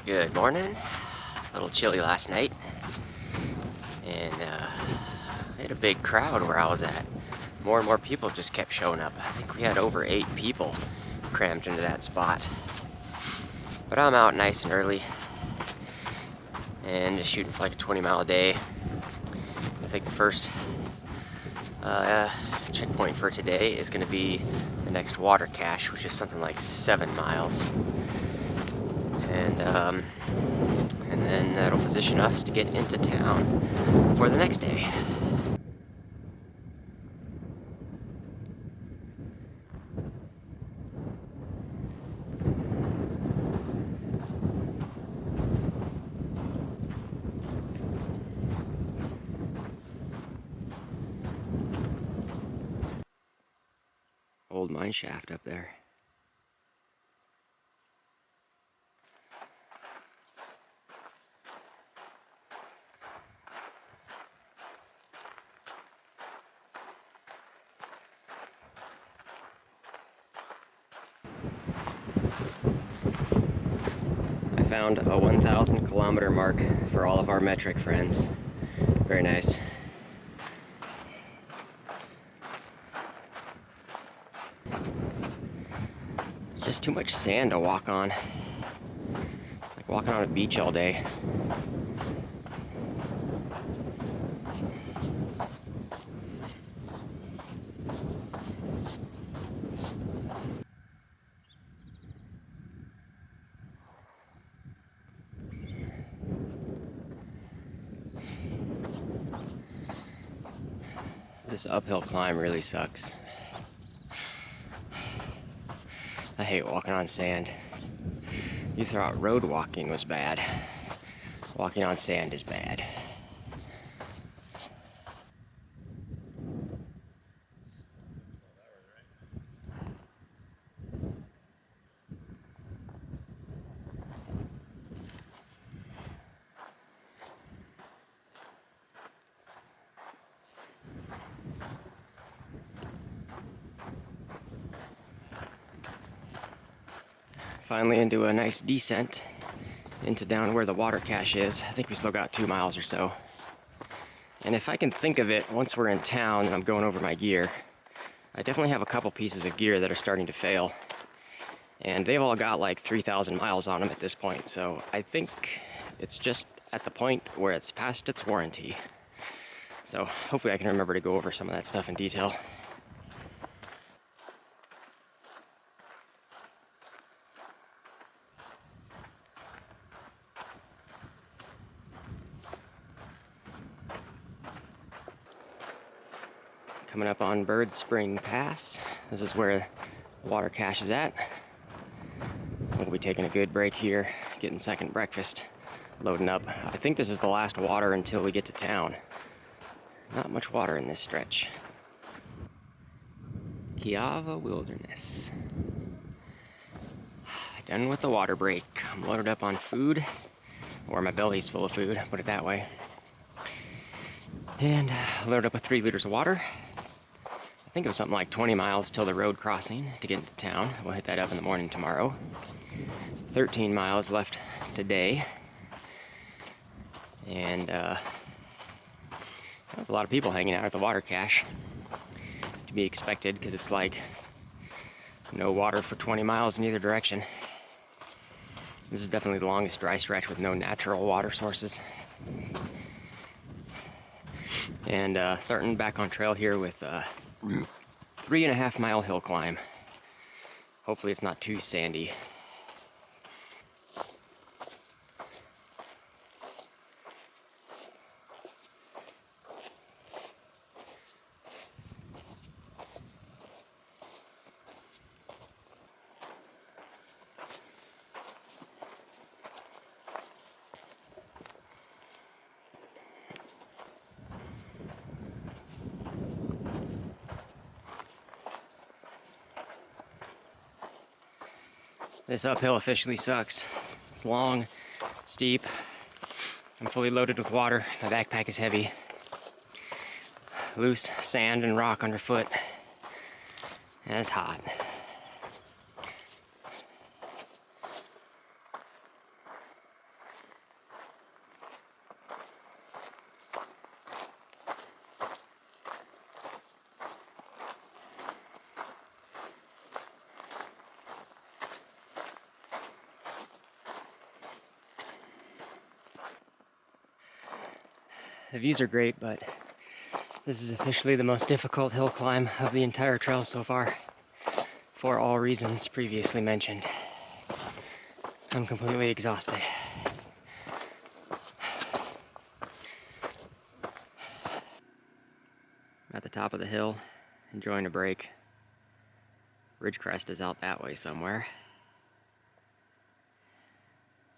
Good morning. A little chilly last night, and I had a big crowd where I was at. More and more people just kept showing up. I think we had over 8 people crammed into that spot. But I'm out nice and early, and just shooting for like a 20-mile day. I think the first checkpoint for today is going to be the next water cache, which is something like 7 miles. And then that'll position us to get into town for the next day. Old mine shaft up there. I found a 1,000 kilometer mark for all of our metric friends. Very nice. Just too much sand to walk on. It's like walking on a beach all day. This uphill climb really sucks. I hate walking on sand. You thought road walking was bad. Walking on sand is bad. Finally into a nice descent into down where the water cache is. I think we still got 2 miles or so. And if I can think of it, once we're in town and I'm going over my gear, I definitely have a couple pieces of gear that are starting to fail. And they've all got like 3,000 miles on them at this point, so I think it's just at the point where it's past its warranty. So hopefully I can remember to go over some of that stuff in detail. Coming up on Bird Spring Pass. This is where the water cache is at. We'll be taking a good break here, getting second breakfast, loading up. I think this is the last water until we get to town. Not much water in this stretch. Kiava Wilderness. Done with the water break. I'm loaded up on food, or my belly's full of food, put it that way. And loaded up with 3 liters of water. I think it was something like 20 miles till the road crossing to get into town. We'll hit that up in the morning tomorrow. 13 miles left today. And there's a lot of people hanging out at the water cache. To be expected, because it's like no water for 20 miles in either direction. This is definitely the longest dry stretch with no natural water sources. And starting back on trail here with 3.5 mile hill climb. Hopefully it's not too sandy. This uphill officially sucks. It's long, steep. I'm fully loaded with water. My backpack is heavy. Loose sand and rock underfoot. And it's hot. The views are great, but this is officially the most difficult hill climb of the entire trail so far, for all reasons previously mentioned. I'm completely exhausted. At the top of the hill, enjoying a break. Ridge Crest is out that way somewhere.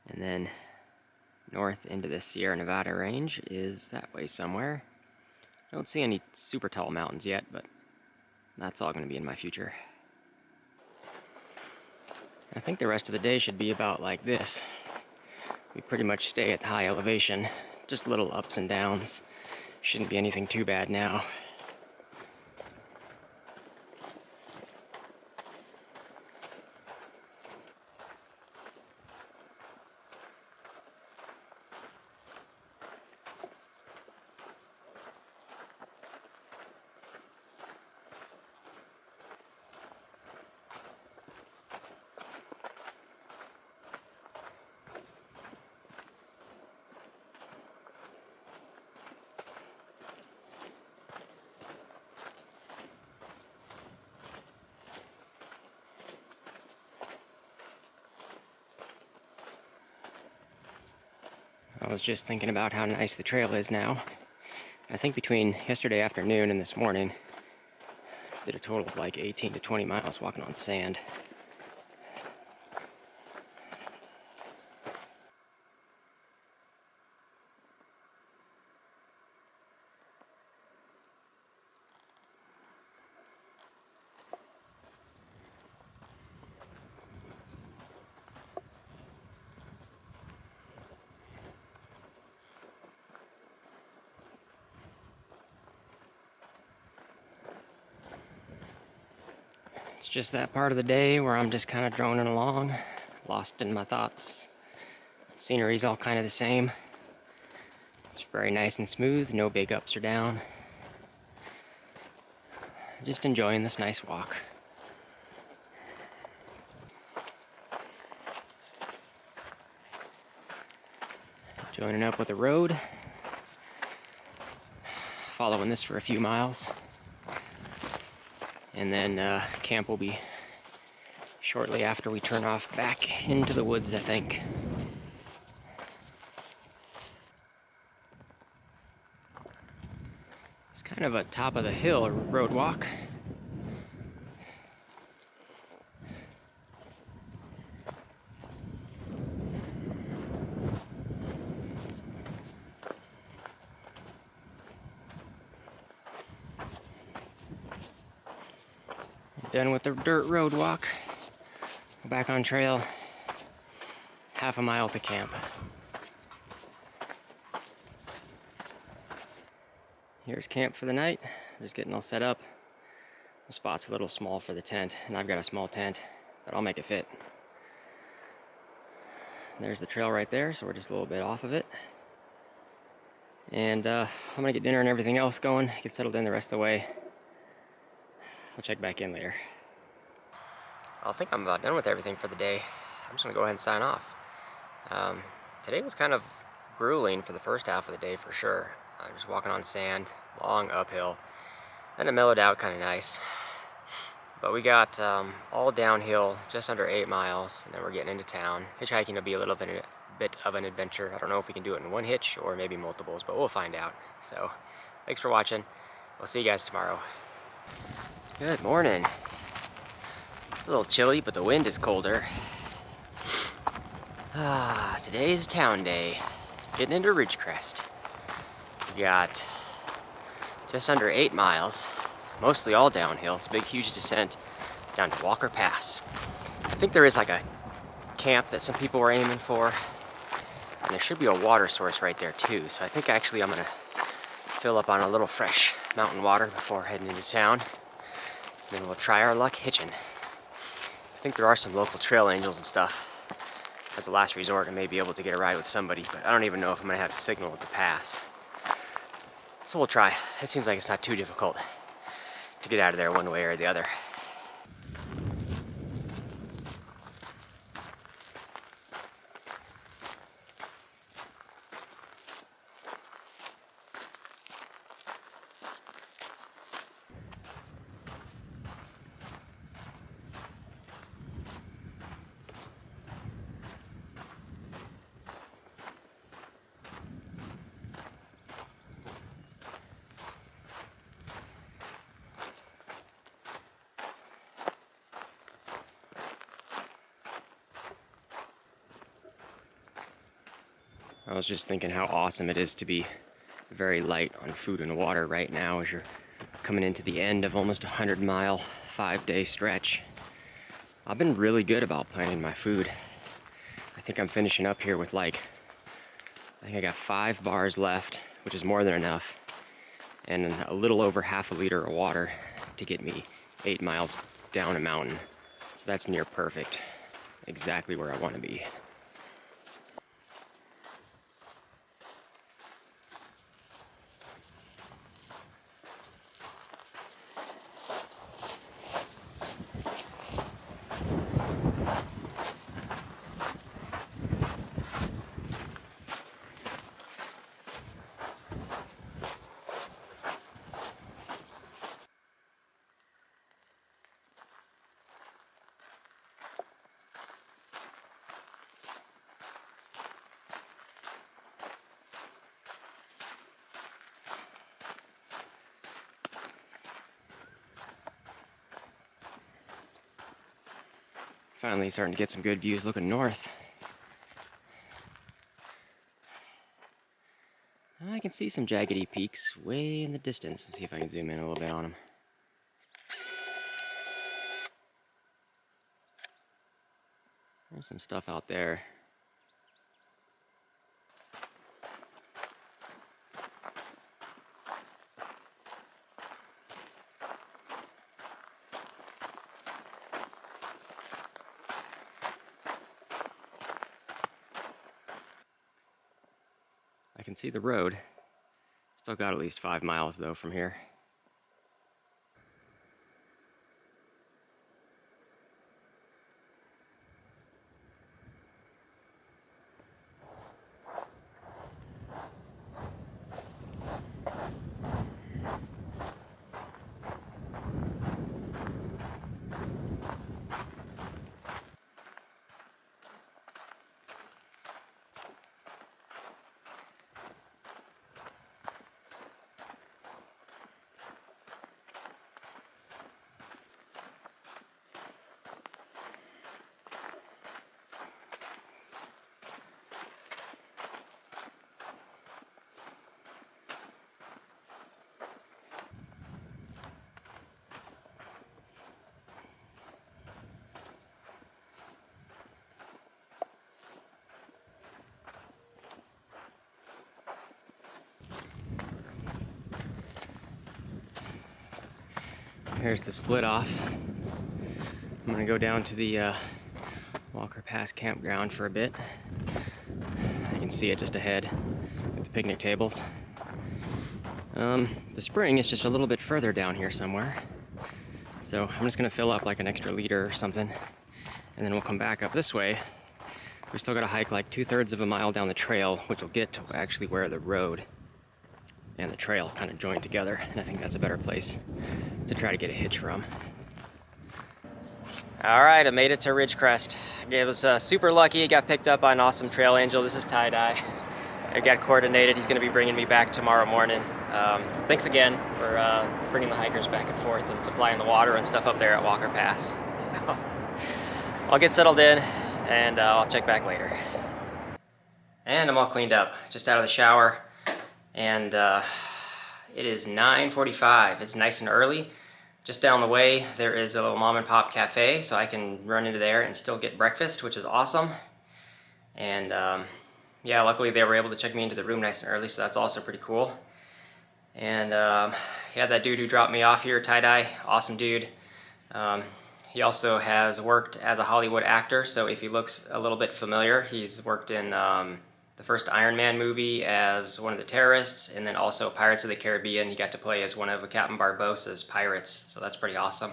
And then north into the Sierra Nevada range is that way somewhere. I don't see any super tall mountains yet, but that's all going to be in my future. I think the rest of the day should be about like this. We pretty much stay at high elevation, just little ups and downs. Shouldn't be anything too bad now. I was just thinking about how nice the trail is now. I think between yesterday afternoon and this morning, did a total of like 18 to 20 miles walking on sand. It's just that part of the day where I'm just kind of droning along, lost in my thoughts. Scenery's all kind of the same. It's very nice and smooth, no big ups or down. Just enjoying this nice walk. Joining up with the road. Following this for a few miles. And then camp will be shortly after we turn off back into the woods, I think. It's kind of a top of the hill road walk. Done with the dirt road walk. Back on trail. Half a mile to camp. Here's camp for the night. Just getting all set up. The spot's a little small for the tent, and I've got a small tent, but I'll make it fit. There's the trail right there, so we're just a little bit off of it. And I'm gonna get dinner and everything else going, get settled in the rest of the way. I'll check back in later. I think I'm about done with everything for the day. I'm just gonna go ahead and sign off. Today was kind of grueling for the first half of the day for sure. Just walking on sand, long uphill. Then it mellowed out kind of nice. But we got all downhill, just under 8 miles, and then we're getting into town. Hitchhiking will be a little bit of an adventure. I don't know if we can do it in one hitch or maybe multiples, but we'll find out. So, thanks for watching. We'll see you guys tomorrow. Good morning. It's a little chilly, but the wind is colder. Today's town day. Getting into Ridge Crest. We got just under 8 miles, mostly all downhill. It's a big, huge descent down to Walker Pass. I think there is like a camp that some people were aiming for, and there should be a water source right there too. So I think actually I'm gonna fill up on a little fresh mountain water before heading into town. Then we'll try our luck hitching. I think there are some local trail angels and stuff. As a last resort, I may be able to get a ride with somebody, but I don't even know if I'm gonna have a signal at the pass. So we'll try. It seems like it's not too difficult to get out of there one way or the other. I was just thinking how awesome it is to be very light on food and water right now as you're coming into the end of almost a 100-mile, 5-day stretch. I've been really good about planning my food. I think I'm finishing up here with I think I got 5 bars left, which is more than enough, and a little over half a liter of water to get me 8 miles down a mountain. So that's near perfect. Exactly where I want to be. Finally starting to get some good views looking north. I can see some jaggedy peaks way in the distance. Let's see if I can zoom in a little bit on them. There's some stuff out there. I can see the road. Still got at least 5 miles though from here. Here's the split off. I'm gonna go down to the Walker Pass campground for a bit. You can see it just ahead with the picnic tables. The spring is just a little bit further down here somewhere. So I'm just gonna fill up like an extra liter or something, and then we'll come back up this way. We still gotta hike like 2/3 of a mile down the trail, which will get to actually where the road and the trail kind of join together, and I think that's a better place to try to get a hitch from. All right, I made it to Ridge Crest. I was super lucky. Got picked up by an awesome trail angel. This is Tie-Dye. I got coordinated. He's going to be bringing me back tomorrow morning. Thanks again for bringing the hikers back and forth and supplying the water and stuff up there at Walker Pass. So, I'll get settled in and I'll check back later. And I'm all cleaned up, just out of the shower. And it is 9:45. It's nice and early. Just down the way there is a little mom and pop cafe, so I can run into there and still get breakfast, which is awesome. And yeah, luckily they were able to check me into the room nice and early, so that's also pretty cool. And yeah, that dude who dropped me off here, Tie-Dye, awesome dude. He also has worked as a Hollywood actor, so if he looks a little bit familiar, he's worked in the first Iron Man movie as one of the terrorists, and then also Pirates of the Caribbean. He got to play as one of Captain Barbossa's pirates, so that's pretty awesome.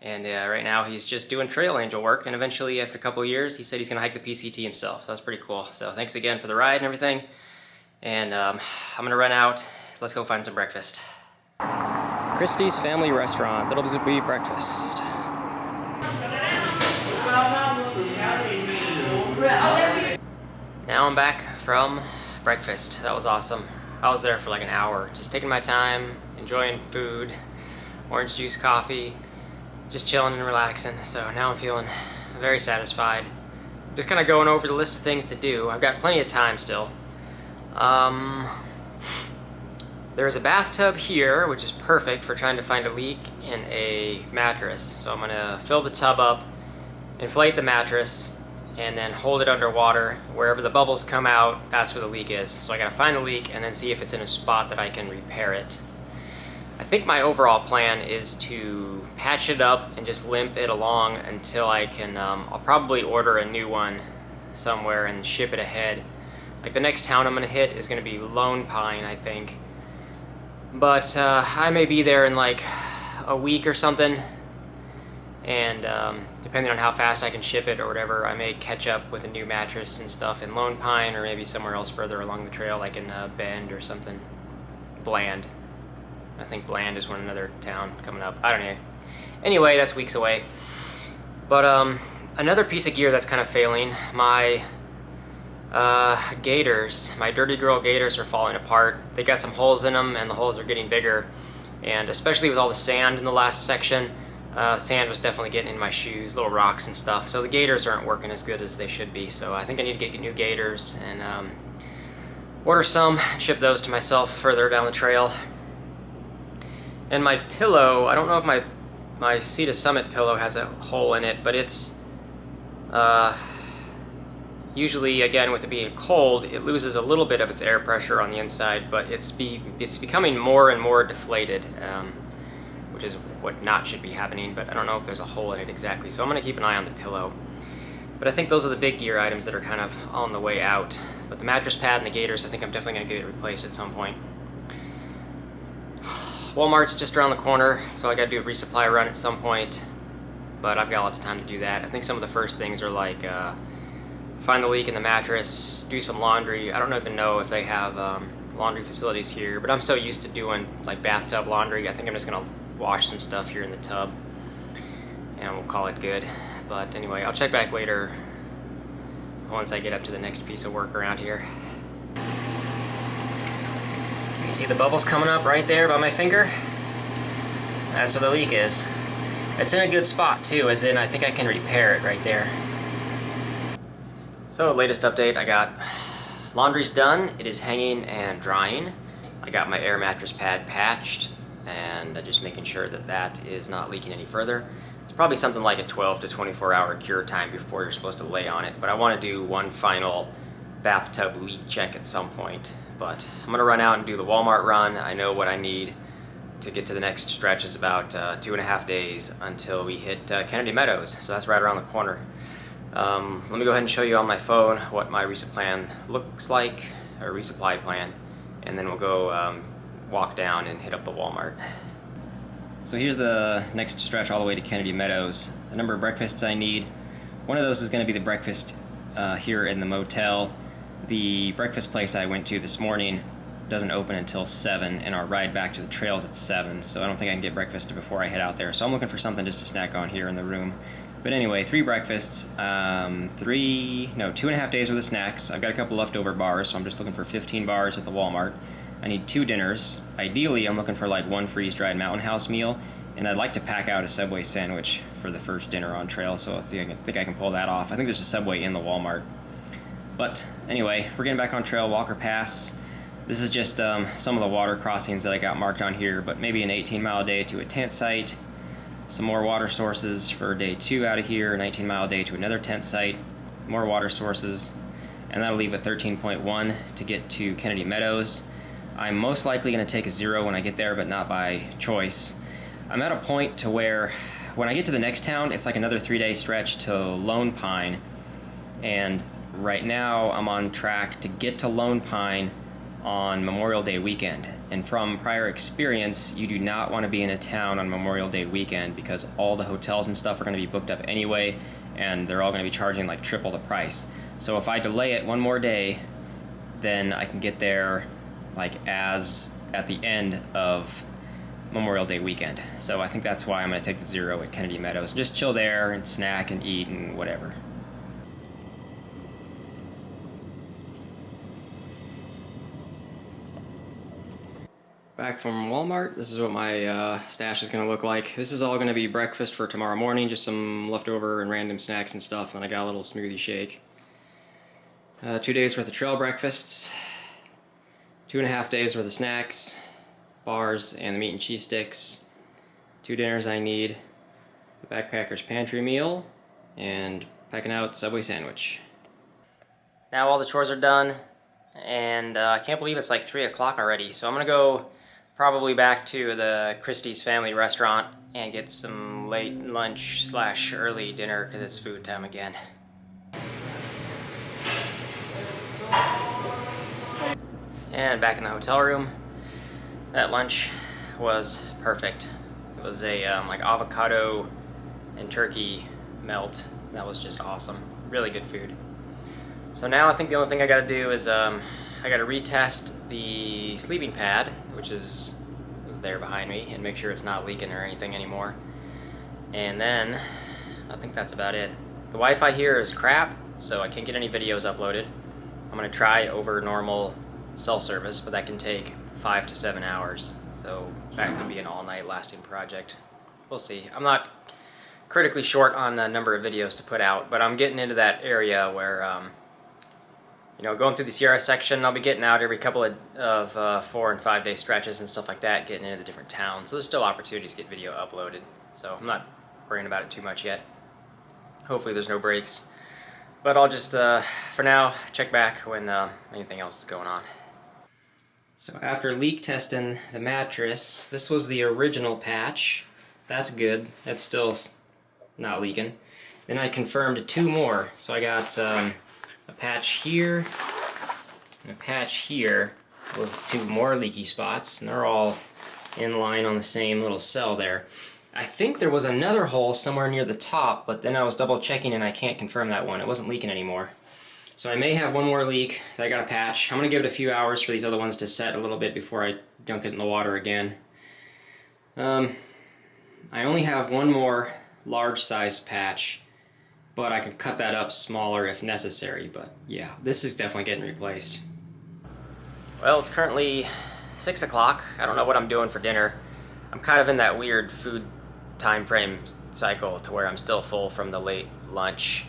And right now he's just doing trail angel work, and eventually after a couple of years he said he's going to hike the PCT himself, so that's pretty cool. So thanks again for the ride and everything, and I'm going to run out. Let's go find some breakfast. Christie's Family Restaurant, that'll be breakfast. Now I'm back from breakfast. That was awesome. I was there for like an hour, just taking my time, enjoying food, orange juice, coffee, just chilling and relaxing. So now I'm feeling very satisfied. Just kind of going over the list of things to do. I've got plenty of time still. There's a bathtub here, which is perfect for trying to find a leak in a mattress. So I'm gonna fill the tub up, inflate the mattress, and then hold it underwater. Wherever the bubbles come out, that's where the leak is. So I gotta find the leak and then see if it's in a spot that I can repair it. I think my overall plan is to patch it up and just limp it along until I can, I'll probably order a new one somewhere and ship it ahead. Like the next town I'm gonna hit is gonna be Lone Pine, I think. But I may be there in like a week or something, and depending on how fast I can ship it or whatever, I may catch up with a new mattress and stuff in Lone Pine, or maybe somewhere else further along the trail, like in Bend or something. Bland. I think Bland is another town coming up. I don't know. Anyway, that's weeks away. But another piece of gear that's kind of failing, my gaiters, my Dirty Girl gaiters are falling apart. They got some holes in them and the holes are getting bigger, and especially with all the sand in the last section, sand was definitely getting in my shoes, little rocks and stuff, so the gaiters aren't working as good as they should be. So I think I need to get new gaiters and order some, ship those to myself further down the trail. And my pillow, I don't know if my Sea to Summit pillow has a hole in it, but it's usually, again, with it being cold, it loses a little bit of its air pressure on the inside, but it's becoming more and more deflated, which is what not should be happening, but I don't know if there's a hole in it exactly, so I'm going to keep an eye on the pillow. But I think those are the big gear items that are kind of on the way out. But the mattress pad and the gaiters, I think I'm definitely going to get it replaced at some point. Walmart's just around the corner, so I got to do a resupply run at some point, but I've got lots of time to do that. I think some of the first things are like find the leak in the mattress, do some laundry. I don't even know if they have laundry facilities here, but I'm so used to doing like bathtub laundry, I think I'm just gonna wash some stuff here in the tub and we'll call it good. But anyway, I'll check back later once I get up to the next piece of work around here. You see the bubbles coming up right there by my finger? That's where the leak is. It's in a good spot too, as in I think I can repair it right there. So, latest update, I got laundry's done. It is hanging and drying. I got my air mattress pad patched and just making sure that that is not leaking any further. It's probably something like a 12 to 24 hour cure time before you're supposed to lay on it, but I want to do one final bathtub leak check at some point. But I'm gonna run out and do the Walmart run. I know what I need to get to the next stretch is about 2.5 days until we hit Kennedy Meadows, so that's right around the corner. Let me go ahead and show you on my phone what my resupply plan looks like, or resupply plan, and then we'll go walk down and hit up the Walmart. So here's the next stretch all the way to Kennedy Meadows. The number of breakfasts I need. One of those is going to be the breakfast here in the motel. The breakfast place I went to this morning doesn't open until 7, and our ride back to the trails at 7, so I don't think I can get breakfast before I head out there. So I'm looking for something just to snack on here in the room. But anyway, 3 breakfasts, 2.5 days worth of snacks. I've got a couple leftover bars, so I'm just looking for 15 bars at the Walmart. I need 2 dinners. Ideally, I'm looking for like 1 freeze-dried Mountain House meal, and I'd like to pack out a Subway sandwich for the first dinner on trail, so I think I can pull that off. I think there's a Subway in the Walmart. But anyway, we're getting back on trail, Walker Pass. This is just some of the water crossings that I got marked on here, but maybe an 18-mile day to a Tentsite, some more water sources for day 2 out of here, an 18-mile day to another Tentsite, more water sources, and that'll leave a 13.1 to get to Kennedy Meadows. I'm most likely going to take a 0 when I get there, but not by choice. I'm at a point to where when I get to the next town, it's like another 3-day stretch to Lone Pine, and right now I'm on track to get to Lone Pine on Memorial Day weekend. And from prior experience, you do not want to be in a town on Memorial Day weekend because all the hotels and stuff are going to be booked up anyway, and they're all going to be charging like triple the price. So if I delay it one more day, then I can get there like as at the end of Memorial Day weekend. So I think that's why I'm going to take the 0 at Kennedy Meadows. Just chill there and snack and eat and whatever. Back from Walmart, this is what my stash is going to look like. This is all going to be breakfast for tomorrow morning, just some leftover and random snacks and stuff, and I got a little smoothie shake. 2 days worth of trail breakfasts. 2.5 days worth of snacks, bars, and the meat and cheese sticks. 2 dinners I need, the backpacker's pantry meal, and packing out Subway sandwich. Now all the chores are done, and I can't believe it's like 3 o'clock already, so I'm gonna go probably back to the Christie's family restaurant and get some late lunch / early dinner because it's food time again. And back in the hotel room, that lunch was perfect. It was a like avocado and turkey melt. That was just awesome. Really good food. So now I think the only thing I gotta do is I gotta retest the sleeping pad, which is there behind me, and make sure it's not leaking or anything anymore. And then I think that's about it. The Wi-Fi here is crap, so I can't get any videos uploaded. I'm gonna try over normal cell service, but that can take 5 to 7 hours. So that could be an all-night lasting project. We'll see. I'm not critically short on the number of videos to put out, but I'm getting into that area where you know, going through the Sierra section, I'll be getting out every couple of 4 and 5 day stretches and stuff like that, getting into the different towns. So there's still opportunities to get video uploaded. So I'm not worrying about it too much yet. Hopefully there's no breaks. But I'll just, for now, check back when anything else is going on. So after leak testing the mattress, this was the original patch. That's good. That's still not leaking. Then I confirmed 2 more. So I got a patch here and a patch here. Those 2 more leaky spots, and they're all in line on the same little cell there. I think there was another hole somewhere near the top, but then I was double checking and I can't confirm that one. It wasn't leaking anymore. So I may have one more leak that I got to patch. I'm going to give it a few hours for these other ones to set a little bit before I dunk it in the water again. I only have one more large size patch, but I can cut that up smaller if necessary. But yeah, this is definitely getting replaced. Well, it's currently 6 o'clock. I don't know what I'm doing for dinner. I'm kind of in that weird food time frame cycle to where I'm still full from the late lunch.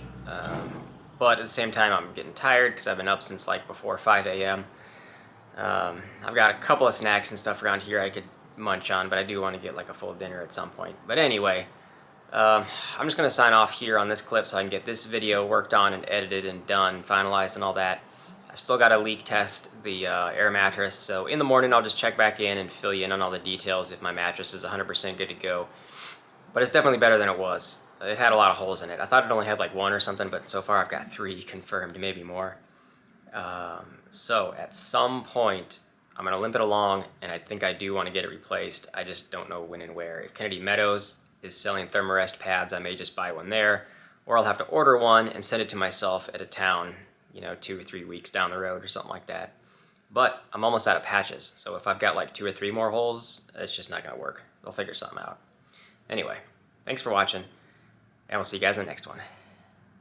But at the same time, I'm getting tired because I've been up since like before 5 a.m. I've got a couple of snacks and stuff around here I could munch on, but I do want to get like a full dinner at some point. But anyway, I'm just going to sign off here on this clip so I can get this video worked on and edited and done, finalized and all that. I've still got to leak test the air mattress, so in the morning I'll just check back in and fill you in on all the details if my mattress is 100% good to go. But it's definitely better than it was. It had a lot of holes in it. I thought it only had like 1 or something, but so far I've got 3 confirmed, maybe more. So at some point I'm going to limp it along, and I think I do want to get it replaced. I just don't know when and where. If Kennedy Meadows is selling Thermarest pads, I may just buy one there, or I'll have to order one and send it to myself at a town, you know, 2 or 3 weeks down the road or something like that. But I'm almost out of patches, so if I've got like 2 or 3 more holes, it's just not going to work. They'll figure something out. Anyway, thanks for watching, and we'll see you guys in the next one.